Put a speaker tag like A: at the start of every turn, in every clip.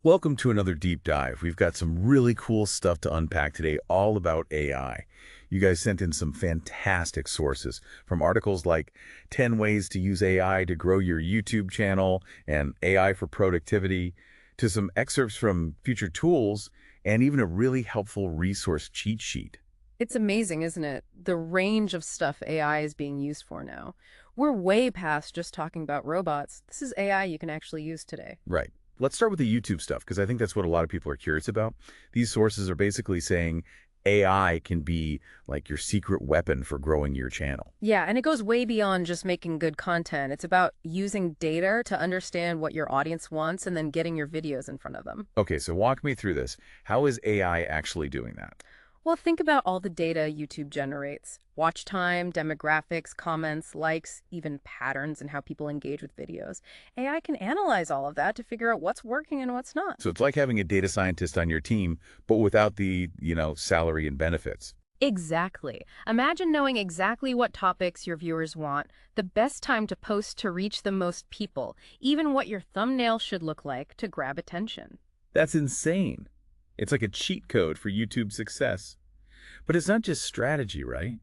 A: Welcome to another deep dive. We've got some really cool stuff to unpack today, all about AI. You guys sent in some fantastic sources from articles like 10 ways to use AI to grow your YouTube channel and AI for productivity, to some excerpts from FutureTools, and even a really helpful resource cheat sheet.
B: It's amazing, isn't it? The range of stuff AI is being used for now. We're way past just talking about robots. This is AI you can actually use today.
A: Right. Let's start with the YouTube stuff, because I think that's what a lot of people are curious about. These sources are basically saying AI can be like your secret weapon for growing your channel.
B: Yeah, and it goes way beyond just making good content. It's about using data to understand what your audience wants and then getting your videos in front of them.
A: Okay, so walk me through this. How is AI actually doing that?
B: Well, think about all the data YouTube generates. Watch time, demographics, comments, likes, even patterns in how people engage with videos. AI can analyze all of that to figure out what's working and what's not.
A: So it's like having a data scientist on your team, but without the, salary and benefits.
B: Exactly. Imagine knowing exactly what topics your viewers want, the best time to post to reach the most people, even what your thumbnail should look like to grab attention.
A: That's insane. It's like a cheat code for YouTube success. But it's not just strategy, right?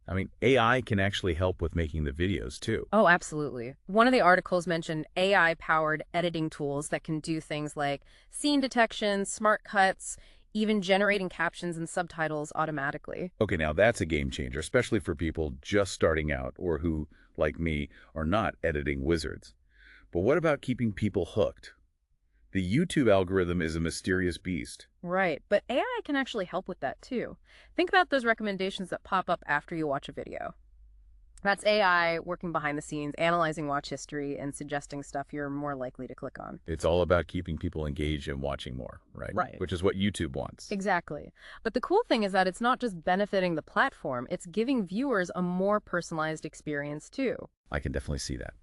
A: I mean, AI can actually help with making the videos too.
B: Oh, absolutely. One of the articles mentioned AI-powered editing tools that can do things like scene detection, smart cuts, even generating captions and subtitles automatically.
A: Okay, now that's a game changer, especially for people just starting out or who, like me, are not editing wizards. But what about keeping people hooked? The YouTube algorithm is a mysterious beast.
B: Right, but AI can actually help with that too. Think about those recommendations that pop up after you watch a video. That's AI working behind the scenes, analyzing watch history, and suggesting stuff you're more likely to click on.
A: It's all about keeping people engaged and watching more, right?
B: Right.
A: Which is what YouTube wants.
B: Exactly. But the cool thing is that it's not just benefiting the platform, it's giving viewers a more personalized experience too.
A: I can definitely see that.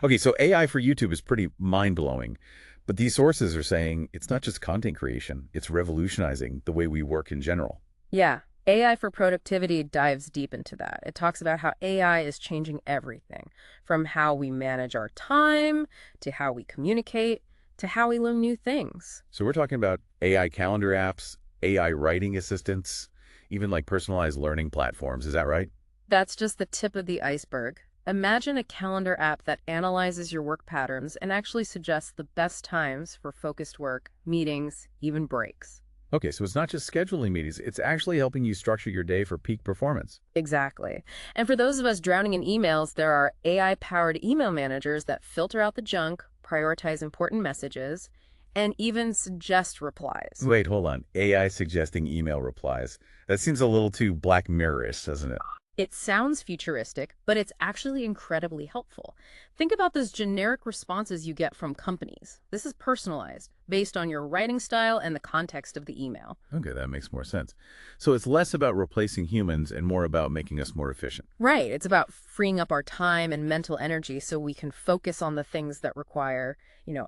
A: Okay, so AI for YouTube is pretty mind-blowing, but these sources are saying it's not just content creation, it's revolutionizing the way we work in general.
B: Yeah, AI for productivity dives deep into that. It talks about how AI is changing everything, from how we manage our time, to how we communicate, to how we learn new things.
A: So we're talking about AI calendar apps, AI writing assistants, even like personalized learning platforms. Is that right?
B: That's just the tip of the iceberg. Imagine a calendar app that analyzes your work patterns and actually suggests the best times for focused work, meetings, even breaks.
A: Okay, so it's not just scheduling meetings, it's actually helping you structure your day for peak performance.
B: Exactly. And for those of us drowning in emails, there are AI-powered email managers that filter out the junk, prioritize important messages, and even suggest replies.
A: Wait, hold on. AI suggesting email replies. That seems a little too Black Mirror-ish, doesn't it?
B: It sounds futuristic, but it's actually incredibly helpful. Think about those generic responses you get from companies. This is personalized, based on your writing style and the context of the email.
A: Okay, that makes more sense. So it's less about replacing humans and more about making us more efficient.
B: Right. It's about freeing up our time and mental energy so we can focus on the things that require,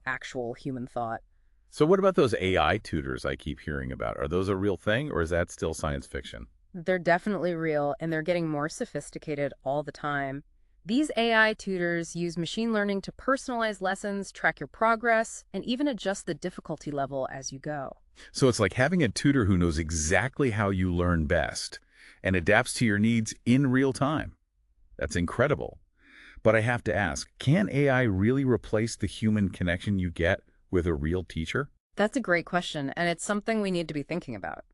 B: actual human thought.
A: So what about those AI tutors I keep hearing about? Are those a real thing, or is that still science fiction?
B: They're definitely real, and they're getting more sophisticated all the time. These AI tutors use machine learning to personalize lessons, track your progress, and even adjust the difficulty level as you go.
A: So it's like having a tutor who knows exactly how you learn best and adapts to your needs in real time. That's incredible. But I have to ask, can AI really replace the human connection you get with a real teacher?
B: That's a great question, and it's something we need to be thinking about.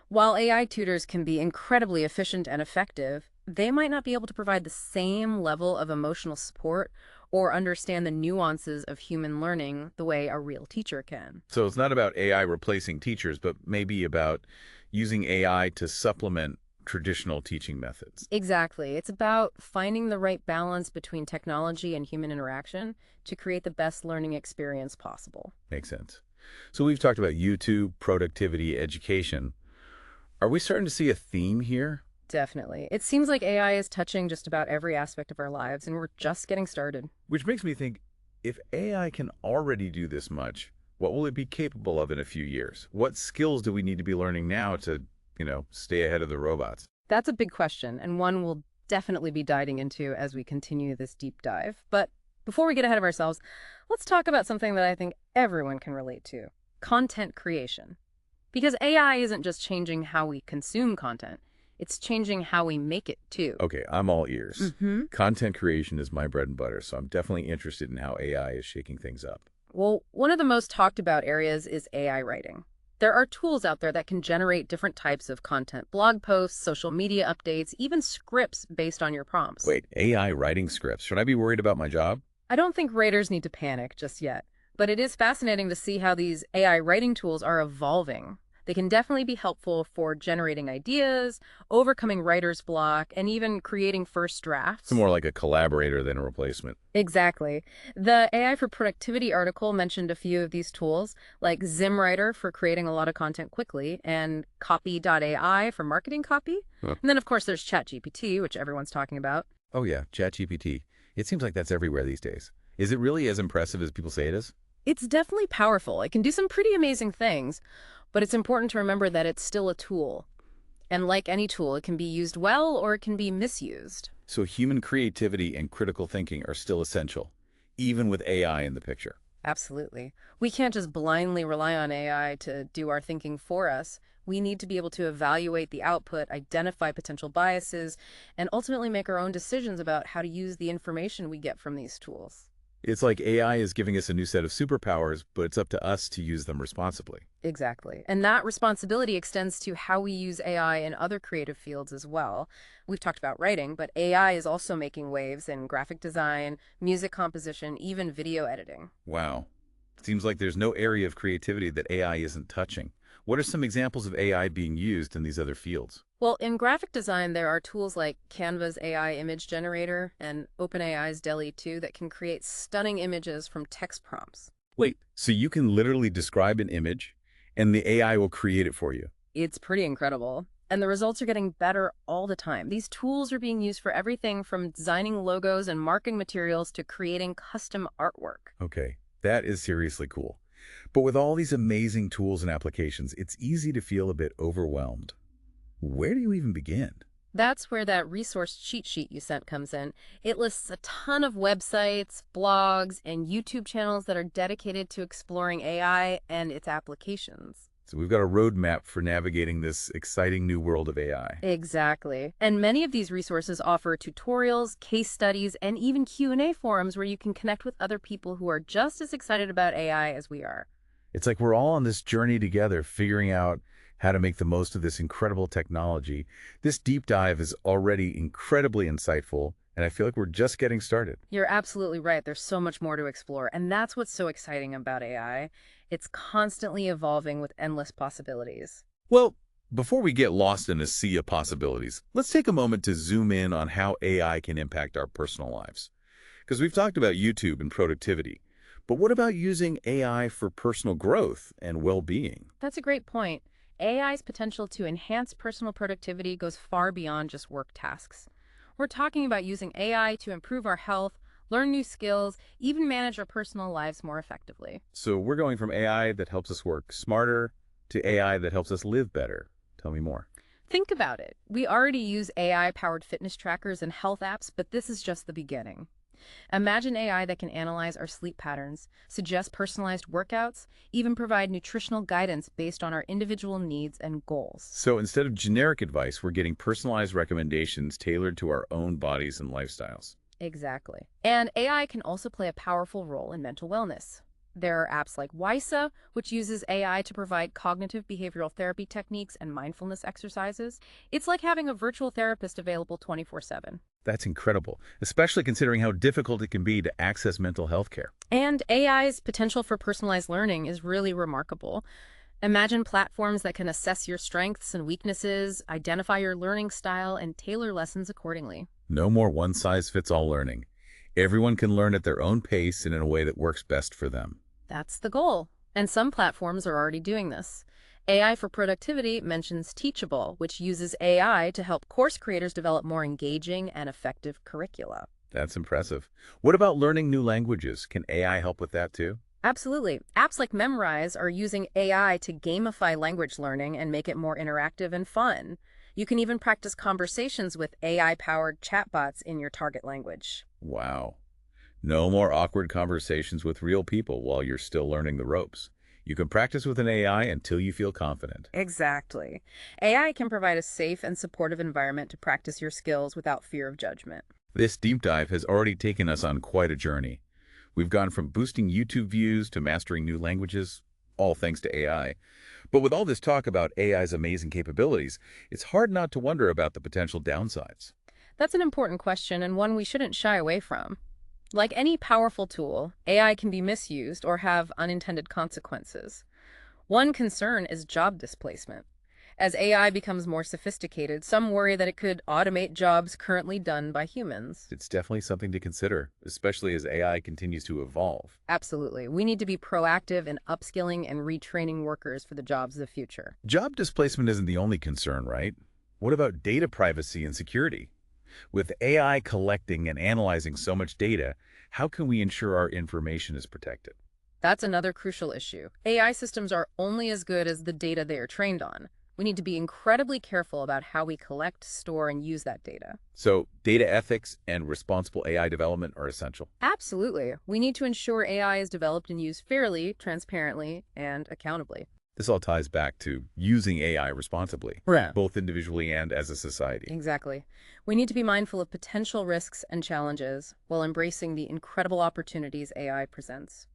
B: While AI tutors can be incredibly efficient and effective, they might not be able to provide the same level of emotional support or understand the nuances of human learning the way a real teacher can.
A: So it's not about AI replacing teachers, but maybe about using AI to supplement traditional teaching methods.
B: Exactly. It's about finding the right balance between technology and human interaction to create the best learning experience possible.
A: Makes sense. So we've talked about YouTube, productivity, education. Are we starting to see a theme here?
B: Definitely. It seems like AI is touching just about every aspect of our lives, and we're just getting started.
A: Which makes me think, if AI can already do this much, what will it be capable of in a few years? What skills do we need to be learning now to, stay ahead of the robots?
B: That's a big question, and one we'll definitely be diving into as we continue this deep dive. But before we get ahead of ourselves, let's talk about something that I think everyone can relate to: content creation. Because AI isn't just changing how we consume content, it's changing how we make it too.
A: Okay, I'm all ears.
B: hmm
A: Content creation is my bread and butter, so I'm definitely interested in how AI is shaking things up.
B: Well, one of the most talked about areas is AI writing. There are tools out there that can generate different types of content, blog posts, social media updates, even scripts based on your prompts.
A: Wait, AI writing scripts. Should I be worried about my job?
B: I don't think writers need to panic just yet, but it is fascinating to see how these AI writing tools are evolving. They can definitely be helpful for generating ideas, overcoming writer's block, and even creating first
A: It's
B: drafts.
A: more like a collaborator than a replacement.
B: Exactly. The AI for Productivity article mentioned a few of these tools, like ZimWriter for creating a lot of content quickly, and Copy.ai for marketing copy.
A: Huh.
B: And then, of course, there's ChatGPT, which everyone's talking about.
A: Oh yeah, ChatGPT. It seems like that's everywhere these days. Is it really as impressive as people say it is?
B: It's definitely powerful. It can do some pretty amazing things, but it's important to remember that it's still a tool. And like any tool, it can be used well or it can be misused.
A: So human creativity and critical thinking are still essential, even with AI in the picture.
B: Absolutely. We can't just blindly rely on AI to do our thinking for us. We need to be able to evaluate the output, identify potential biases, and ultimately make our own decisions about how to use the information we get from these tools.
A: It's like AI is giving us a new set of superpowers, but it's up to us to use them responsibly.
B: Exactly. And that responsibility extends to how we use AI in other creative fields as well. We've talked about writing, but AI is also making waves in graphic design, music composition, even video editing.
A: Wow. Seems like there's no area of creativity that AI isn't touching. What are some examples of AI being used in these other fields?
B: Well, in graphic design, there are tools like Canva's AI image generator and OpenAI's DALL-E 2 that can create stunning images from text prompts.
A: Wait, so you can literally describe an image and the AI will create it for you?
B: It's pretty incredible. And the results are getting better all the time. These tools are being used for everything from designing logos and marketing materials to creating custom artwork.
A: Okay, that is seriously cool. But with all these amazing tools and applications, it's easy to feel a bit overwhelmed. Where do you even begin?
B: That's where that resource cheat sheet you sent comes in. It lists a ton of websites, blogs, and YouTube channels that are dedicated to exploring AI and its applications.
A: So we've got a roadmap for navigating this exciting new world of AI.
B: Exactly. And many of these resources offer tutorials, case studies, and even Q&A forums where you can connect with other people who are just as excited about AI as we are.
A: It's like we're all on this journey together, figuring out how to make the most of this incredible technology. This deep dive is already incredibly insightful, and I feel like we're just getting started.
B: You're absolutely right. There's so much more to explore. And that's what's so exciting about AI. It's constantly evolving with endless possibilities.
A: Well, before we get lost in a sea of possibilities, let's take a moment to zoom in on how AI can impact our personal lives. Because we've talked about YouTube and productivity, but what about using AI for personal growth and well-being?
B: That's a great point. AI's potential to enhance personal productivity goes far beyond just work tasks. We're talking about using AI to improve our health, learn new skills, even manage our personal lives more effectively.
A: So we're going from AI that helps us work smarter to AI that helps us live better. Tell me more.
B: Think about it. We already use AI-powered fitness trackers and health apps, but this is just the beginning. Imagine AI that can analyze our sleep patterns, suggest personalized workouts, even provide nutritional guidance based on our individual needs and goals.
A: So instead of generic advice, we're getting personalized recommendations tailored to our own bodies and lifestyles.
B: Exactly. And AI can also play a powerful role in mental wellness. There are apps like WISA, which uses AI to provide cognitive behavioral therapy techniques and mindfulness exercises. It's like having a virtual therapist available 24/7.
A: That's incredible, especially considering how difficult it can be to access mental health care.
B: And AI's potential for personalized learning is really remarkable. Imagine platforms that can assess your strengths and weaknesses, identify your learning style, and tailor lessons accordingly.
A: No more one-size-fits-all learning. Everyone can learn at their own pace and in a way that works best for them.
B: That's the goal. And some platforms are already doing this. AI for Productivity mentions Teachable, which uses AI to help course creators develop more engaging and effective curricula.
A: That's impressive. What about learning new languages? Can AI help with that too?
B: Absolutely. Apps like Memrise are using AI to gamify language learning and make it more interactive and fun. You can even practice conversations with AI-powered chatbots in your target language.
A: Wow. No more awkward conversations with real people while you're still learning the ropes. You can practice with an AI until you feel confident.
B: Exactly. AI can provide a safe and supportive environment to practice your skills without fear of judgment.
A: This deep dive has already taken us on quite a journey. We've gone from boosting YouTube views to mastering new languages, all thanks to AI. But with all this talk about AI's amazing capabilities, it's hard not to wonder about the potential downsides.
B: That's an important question and one we shouldn't shy away from. Like any powerful tool, AI can be misused or have unintended consequences. One concern is job displacement. As AI becomes more sophisticated, some worry that it could automate jobs currently done by humans.
A: It's definitely something to consider, especially as AI continues to evolve.
B: Absolutely. We need to be proactive in upskilling and retraining workers for the jobs of the future.
A: Job displacement isn't the only concern, right? What about data privacy and security? With AI collecting and analyzing so much data, how can we ensure our information is protected?
B: That's another crucial issue. AI systems are only as good as the data they are trained on. We need to be incredibly careful about how we collect, store, and use that data.
A: So data ethics and responsible AI development are essential.
B: Absolutely. We need to ensure AI is developed and used fairly, transparently, and accountably.
A: This all ties back to using AI responsibly,
B: Right.
A: both individually and as a society.
B: Exactly. We need to be mindful of potential risks and challenges while embracing the incredible opportunities AI presents.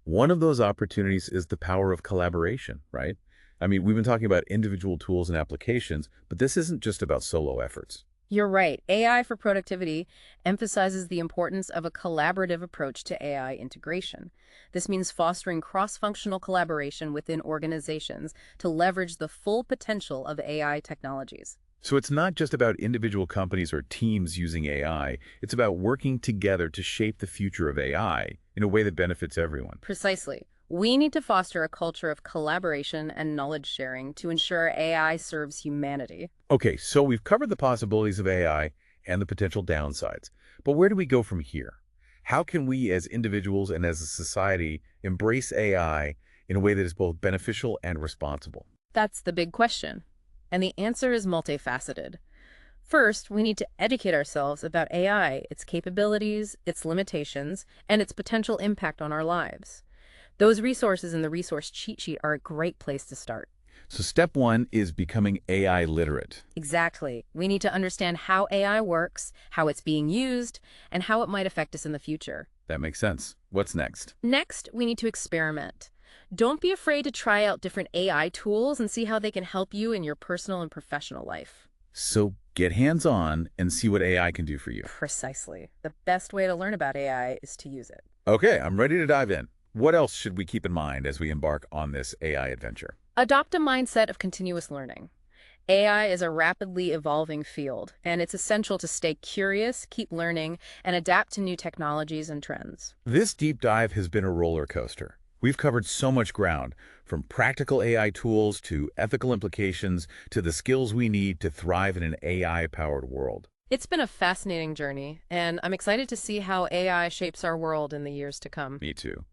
A: One of those opportunities is the power of collaboration, right? I mean, we've been talking about individual tools and applications, but this isn't just about solo efforts.
B: You're right. AI for productivity emphasizes the importance of a collaborative approach to AI integration. This means fostering cross-functional collaboration within organizations to leverage the full potential of AI technologies.
A: So it's not just about individual companies or teams using AI, it's about working together to shape the future of AI in a way that benefits everyone.
B: Precisely. We need to foster a culture of collaboration and knowledge sharing to ensure AI serves humanity.
A: Okay, so we've covered the possibilities of AI and the potential downsides, but where do we go from here? How can we as individuals and as a society embrace AI in a way that is both beneficial and responsible?
B: That's the big question. And the answer is multifaceted. First, we need to educate ourselves about AI, its capabilities, its limitations, and its potential impact on our lives. Those resources in the resource cheat sheet are a great place to start.
A: So step one is becoming AI literate.
B: Exactly. We need to understand how AI works, how it's being used, and how it might affect us in the future.
A: That makes sense. What's next?
B: Next, we need to experiment. Don't be afraid to try out different AI tools and see how they can help you in your personal and professional life.
A: So get hands-on and see what AI can do for you.
B: Precisely. The best way to learn about AI is to use it.
A: Okay, I'm ready to dive in. What else should we keep in mind as we embark on this AI adventure?
B: Adopt a mindset of continuous learning. AI is a rapidly evolving field, and it's essential to stay curious, keep learning, and adapt to new technologies and trends.
A: This deep dive has been a roller coaster. We've covered so much ground, from practical AI tools to ethical implications to the skills we need to thrive in an AI-powered world.
B: It's been a fascinating journey, and I'm excited to see how AI shapes our world in the years to come.
A: Me too.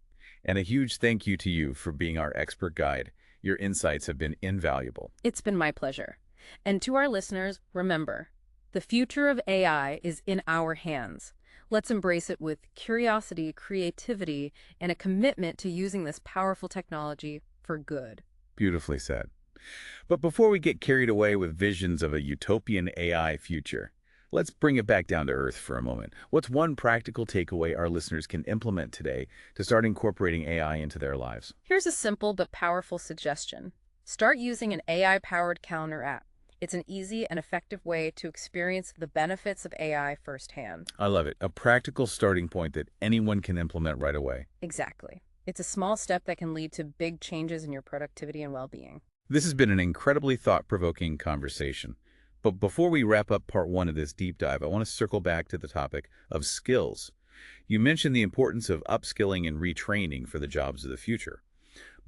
A: And a huge thank you to you for being our expert guide. Your insights have been invaluable.
B: It's been my pleasure. And to our listeners, remember, the future of AI is in our hands. Let's embrace it with curiosity, creativity, and a commitment to using this powerful technology for good.
A: Beautifully said. But before we get carried away with visions of a utopian AI future, let's bring it back down to earth for a moment. What's one practical takeaway our listeners can implement today to start incorporating AI into their lives?
B: Here's a simple but powerful suggestion. Start using an AI-powered calendar app. It's an easy and effective way to experience the benefits of AI firsthand.
A: I love it. A practical starting point that anyone can implement right away.
B: Exactly. It's a small step that can lead to big changes in your productivity and well-being.
A: This has been an incredibly thought-provoking conversation. But before we wrap up part one of this deep dive, I want to circle back to the topic of skills. You mentioned the importance of upskilling and retraining for the jobs of the future.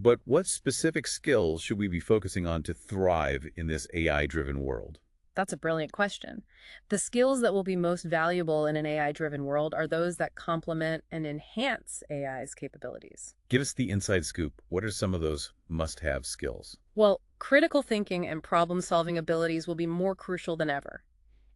A: But what specific skills should we be focusing on to thrive in this AI-driven world?
B: That's a brilliant question. The skills that will be most valuable in an AI-driven world are those that complement and enhance AI's capabilities.
A: Give us the inside scoop. What are some of those must-have skills?
B: Well, critical thinking and problem-solving abilities will be more crucial than ever.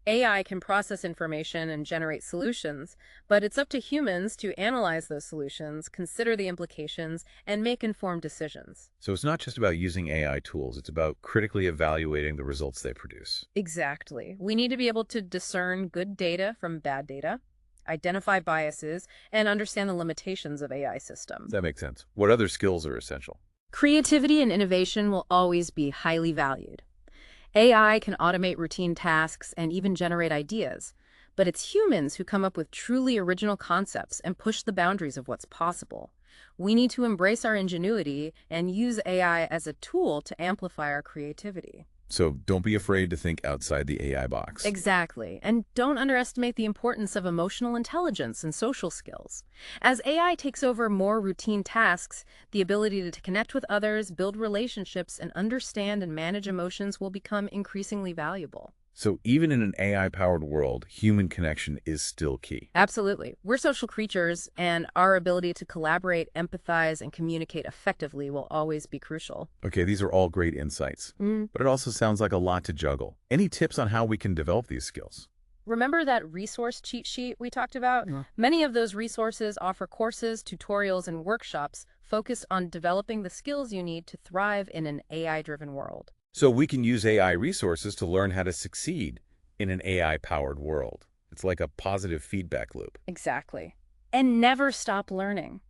B: AI can process information and generate solutions, but it's up to humans to analyze those solutions, consider the implications, and make informed decisions.
A: So it's not just about using AI tools, it's about critically evaluating the results they produce.
B: Exactly. We need to be able to discern good data from bad data, identify biases, and understand the limitations of AI systems.
A: That makes sense. What other skills are essential?
B: Creativity and innovation will always be highly valued. AI can automate routine tasks and even generate ideas, but it's humans who come up with truly original concepts and push the boundaries of what's possible. We need to embrace our ingenuity and use AI as a tool to amplify our creativity.
A: So don't be afraid to think outside the AI box.
B: Exactly. And don't underestimate the importance of emotional intelligence and social skills. As AI takes over more routine tasks, the ability to connect with others, build relationships, and understand and manage emotions will become increasingly valuable.
A: So even in an AI-powered world, human connection is still key.
B: Absolutely. We're social creatures, and our ability to collaborate, empathize, and communicate effectively will always be crucial.
A: Okay, these are all great insights, but it also sounds like a lot to juggle. Any tips on how we can develop these skills?
B: Remember that resource cheat sheet we talked about?
A: Yeah.
B: Many of those resources offer courses, tutorials, and workshops focused on developing the skills you need to thrive in an AI-driven world.
A: So we can use AI resources to learn how to succeed in an AI-powered world. It's like a positive feedback loop.
B: Exactly. And never stop learning.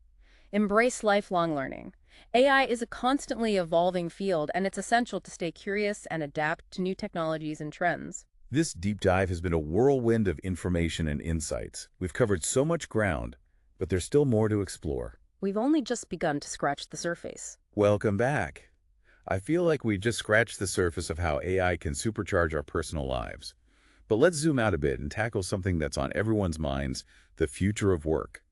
B: Embrace lifelong learning. AI is a constantly evolving field, and it's essential to stay curious and adapt to new technologies and trends.
A: This deep dive has been a whirlwind of information and insights. We've covered so much ground, but there's still more to explore.
B: We've only just begun to scratch the surface.
A: Welcome back. I feel like we just scratched the surface of how AI can supercharge our personal lives. But let's zoom out a bit and tackle something that's on everyone's minds, the future of work.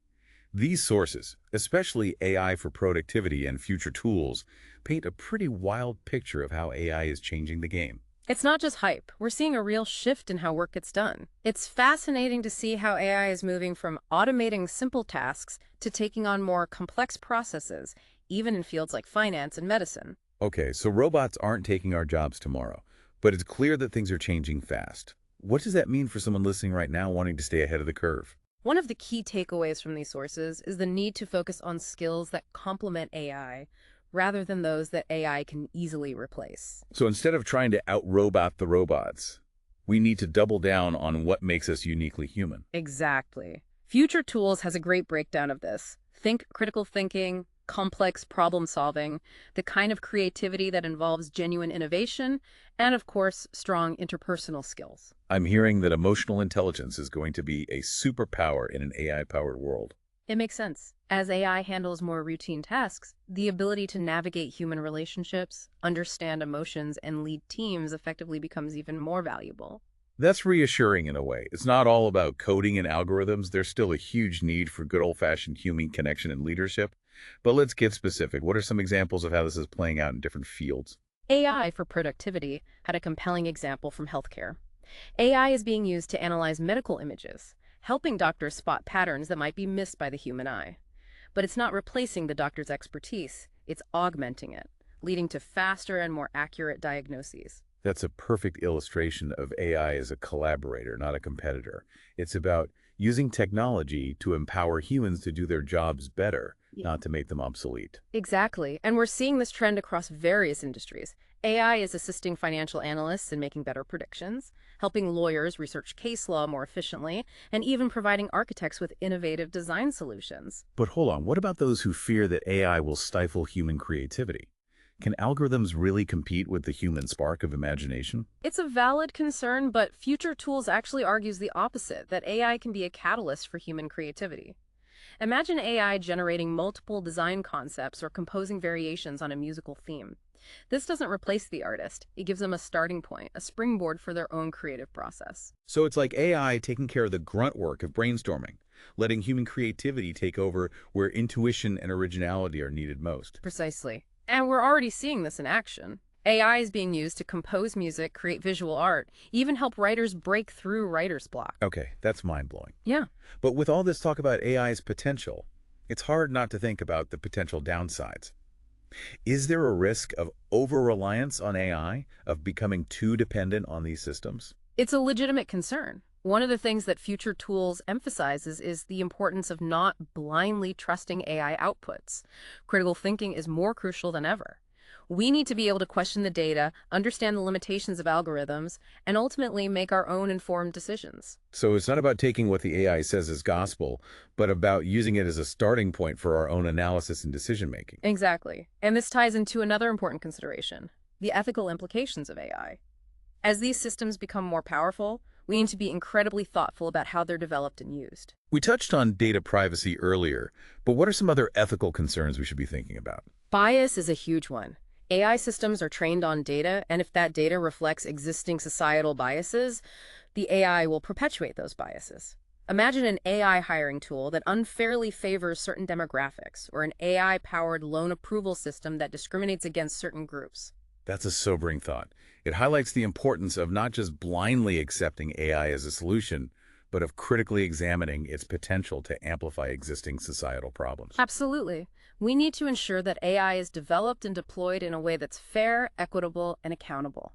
A: These sources, especially AI for productivity and FutureTools, paint a pretty wild picture of how AI is changing the game.
B: It's not just hype. We're seeing a real shift in how work gets done. It's fascinating to see how AI is moving from automating simple tasks to taking on more complex processes, even in fields like finance and medicine.
A: Okay, so robots aren't taking our jobs tomorrow, but it's clear that things are changing fast. What does that mean for someone listening right now wanting to stay ahead of the curve?
B: One of the key takeaways from these sources is the need to focus on skills that complement AI rather than those that AI can easily replace.
A: So instead of trying to out-robot the robots, we need to double down on what makes us uniquely human.
B: Exactly. Future Tools has a great breakdown of this. Think critical thinking, complex problem solving, the kind of creativity that involves genuine innovation, and of course, strong interpersonal skills.
A: I'm hearing that emotional intelligence is going to be a superpower in an AI-powered world.
B: It makes sense. As AI handles more routine tasks, the ability to navigate human relationships, understand emotions, and lead teams effectively becomes even more valuable.
A: That's reassuring in a way. It's not all about coding and algorithms. There's still a huge need for good old-fashioned human connection and leadership. But let's get specific. What are some examples of how this is playing out in different fields?
B: AI for productivity had a compelling example from healthcare. AI is being used to analyze medical images, helping doctors spot patterns that might be missed by the human eye. But it's not replacing the doctor's expertise, it's augmenting it, leading to faster and more accurate diagnoses.
A: That's a perfect illustration of AI as a collaborator, not a competitor. It's about using technology to empower humans to do their jobs better, not to make them obsolete.
B: Exactly, and we're seeing this trend across various industries. AI is assisting financial analysts in making better predictions, helping lawyers research case law more efficiently, and even providing architects with innovative design solutions.
A: But hold on, what about those who fear that AI will stifle human creativity? Can algorithms really compete with the human spark of imagination?
B: It's a valid concern, but Future Tools actually argues the opposite, that AI can be a catalyst for human creativity. Imagine AI generating multiple design concepts or composing variations on a musical theme. This doesn't replace the artist. It gives them a starting point, a springboard for their own creative process.
A: So it's like AI taking care of the grunt work of brainstorming, letting human creativity take over where intuition and originality are needed most.
B: Precisely. And we're already seeing this in action. AI is being used to compose music, create visual art, even help writers break through writer's block.
A: Okay, that's mind-blowing.
B: Yeah.
A: But with all this talk about AI's potential, it's hard not to think about the potential downsides. Is there a risk of over-reliance on AI, of becoming too dependent on these systems?
B: It's a legitimate concern. One of the things that Future Tools emphasizes is the importance of not blindly trusting AI outputs. Critical thinking is more crucial than ever. We need to be able to question the data, understand the limitations of algorithms, and ultimately make our own informed decisions.
A: So it's not about taking what the AI says as gospel, but about using it as a starting point for our own analysis and decision making.
B: Exactly. And this ties into another important consideration, the ethical implications of AI. As these systems become more powerful, we need to be incredibly thoughtful about how they're developed and used.
A: We touched on data privacy earlier, but what are some other ethical concerns we should be thinking about?
B: Bias is a huge one. AI systems are trained on data, and if that data reflects existing societal biases, the AI will perpetuate those biases. Imagine an AI hiring tool that unfairly favors certain demographics, or an AI-powered loan approval system that discriminates against certain groups.
A: That's a sobering thought. It highlights the importance of not just blindly accepting AI as a solution, but of critically examining its potential to amplify existing societal problems.
B: Absolutely. We need to ensure that AI is developed and deployed in a way that's fair, equitable, and accountable.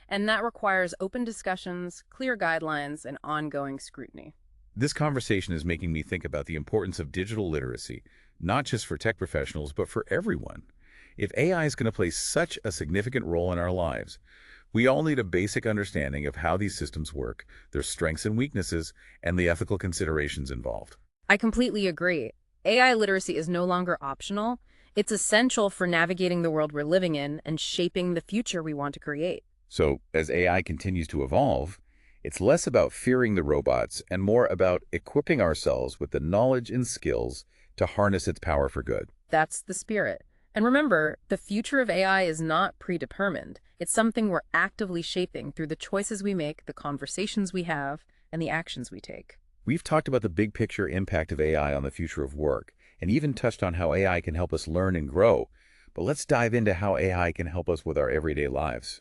B: And that requires open discussions, clear guidelines, and ongoing scrutiny.
A: This conversation is making me think about the importance of digital literacy, not just for tech professionals, but for everyone. If AI is going to play such a significant role in our lives, we all need a basic understanding of how these systems work, their strengths and weaknesses, and the ethical considerations involved.
B: I completely agree. AI literacy is no longer optional. It's essential for navigating the world we're living in and shaping the future we want to create.
A: So, as AI continues to evolve, it's less about fearing the robots and more about equipping ourselves with the knowledge and skills to harness its power for good.
B: That's the spirit. And remember, the future of AI is not predetermined. It's something we're actively shaping through the choices we make, the conversations we have, and the actions we take.
A: We've talked about the big picture impact of AI on the future of work, and even touched on how AI can help us learn and grow. But let's dive into how AI can help us with our everyday lives.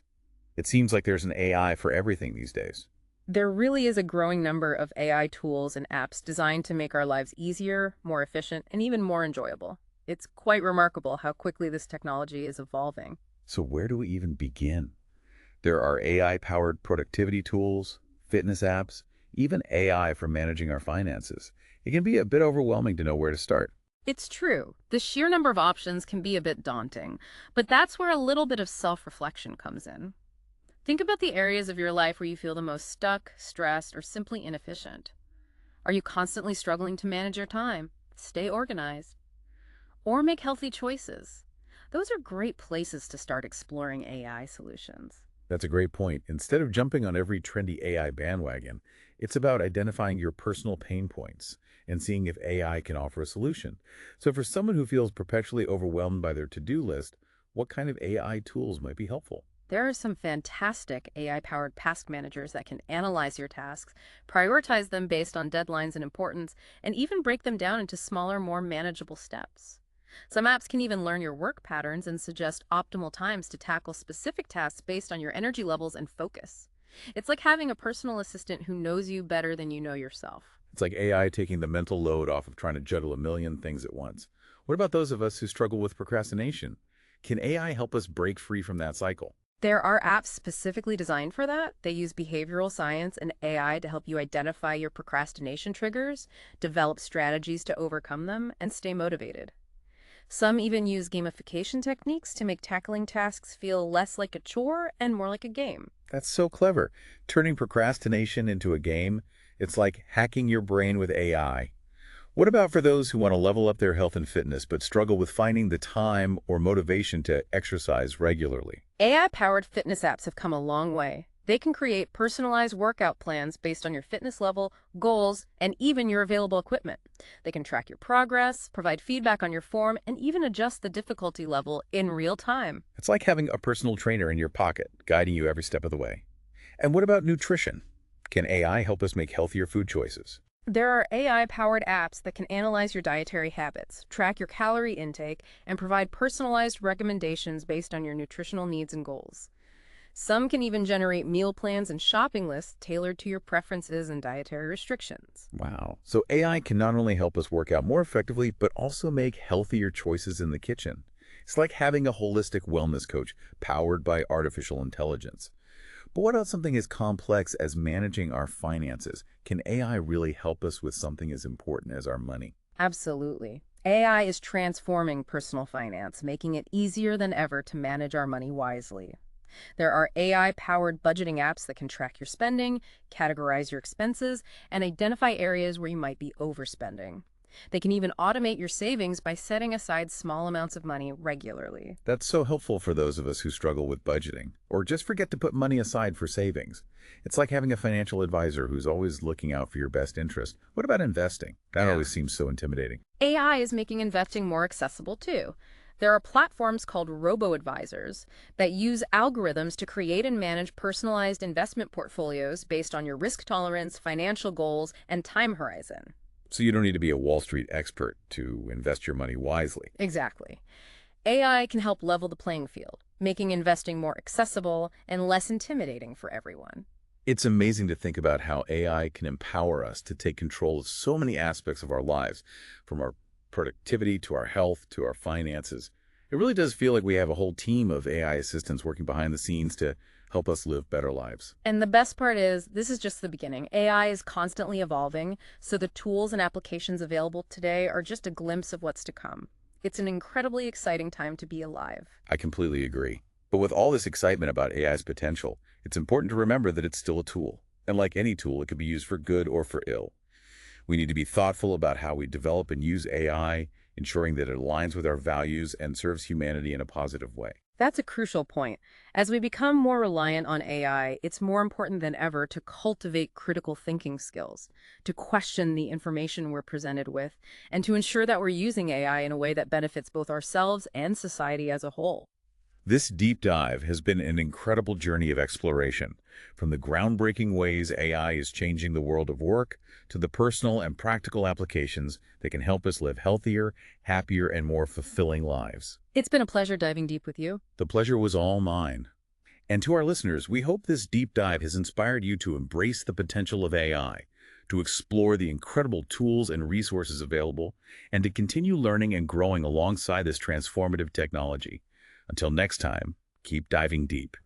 A: It seems like there's an AI for everything these days.
B: There really is a growing number of AI tools and apps designed to make our lives easier, more efficient, and even more enjoyable. It's quite remarkable how quickly this technology is evolving.
A: So where do we even begin? There are AI-powered productivity tools, fitness apps, even AI for managing our finances. It can be a bit overwhelming to know where to start.
B: It's true. The sheer number of options can be a bit daunting, but that's where a little bit of self-reflection comes in. Think about the areas of your life where you feel the most stuck, stressed, or simply inefficient. Are you constantly struggling to manage your time, stay organized, or make healthy choices? Those are great places to start exploring AI solutions.
A: That's a great point. Instead of jumping on every trendy AI bandwagon, it's about identifying your personal pain points and seeing if AI can offer a solution. So for someone who feels perpetually overwhelmed by their to-do list, what kind of AI tools might be helpful?
B: There are some fantastic AI-powered task managers that can analyze your tasks, prioritize them based on deadlines and importance, and even break them down into smaller, more manageable steps. Some apps can even learn your work patterns and suggest optimal times to tackle specific tasks based on your energy levels and focus. It's like having a personal assistant who knows you better than you know yourself.
A: It's like AI taking the mental load off of trying to juggle a million things at once. What about those of us who struggle with procrastination? Can AI help us break free from that cycle?
B: There are apps specifically designed for that. They use behavioral science and AI to help you identify your procrastination triggers, develop strategies to overcome them, and stay motivated. Some even use gamification techniques to make tackling tasks feel less like a chore and more like a game.
A: That's so clever. Turning procrastination into a game, it's like hacking your brain with AI. What about for those who want to level up their health and fitness but struggle with finding the time or motivation to exercise regularly?
B: AI-powered fitness apps have come a long way. They can create personalized workout plans based on your fitness level, goals, and even your available equipment. They can track your progress, provide feedback on your form, and even adjust the difficulty level in real time.
A: It's like having a personal trainer in your pocket, guiding you every step of the way. And what about nutrition? Can AI help us make healthier food choices?
B: There are AI-powered apps that can analyze your dietary habits, track your calorie intake, and provide personalized recommendations based on your nutritional needs and goals. Some can even generate meal plans and shopping lists tailored to your preferences and dietary restrictions.
A: Wow. So AI can not only help us work out more effectively, but also make healthier choices in the kitchen. It's like having a holistic wellness coach powered by artificial intelligence. But what about something as complex as managing our finances? Can AI really help us with something as important as our money?
B: Absolutely. AI is transforming personal finance, making it easier than ever to manage our money wisely. There are AI-powered budgeting apps that can track your spending, categorize your expenses, and identify areas where you might be overspending. They can even automate your savings by setting aside small amounts of money regularly.
A: That's so helpful for those of us who struggle with budgeting, or just forget to put money aside for savings. It's like having a financial advisor who's always looking out for your best interest. What about investing? That
B: Yeah.
A: always seems so intimidating.
B: AI is making investing more accessible too. There are platforms called robo-advisors that use algorithms to create and manage personalized investment portfolios based on your risk tolerance, financial goals, and time horizon.
A: So you don't need to be a Wall Street expert to invest your money wisely.
B: Exactly. AI can help level the playing field, making investing more accessible and less intimidating for everyone.
A: It's amazing to think about how AI can empower us to take control of so many aspects of our lives, from our productivity to our health to our finances. It really does feel like we have a whole team of AI assistants working behind the scenes to help us live better lives.
B: And the best part is, this is just the beginning. AI is constantly evolving, so the tools and applications available today are just a glimpse of what's to come. It's an incredibly exciting time to be alive.
A: I completely agree. But with all this excitement about AI's potential, it's important to remember that it's still a tool. And like any tool, it can be used for good or for ill. We need to be thoughtful about how we develop and use AI, ensuring that it aligns with our values and serves humanity in a positive way.
B: That's a crucial point. As we become more reliant on AI, it's more important than ever to cultivate critical thinking skills, to question the information we're presented with, and to ensure that we're using AI in a way that benefits both ourselves and society as a whole.
A: This deep dive has been an incredible journey of exploration, from the groundbreaking ways AI is changing the world of work to the personal and practical applications that can help us live healthier, happier, and more fulfilling lives.
B: It's been a pleasure diving deep with you.
A: The pleasure was all mine. And to our listeners, we hope this deep dive has inspired you to embrace the potential of AI, to explore the incredible tools and resources available, and to continue learning and growing alongside this transformative technology. Until next time, keep diving deep.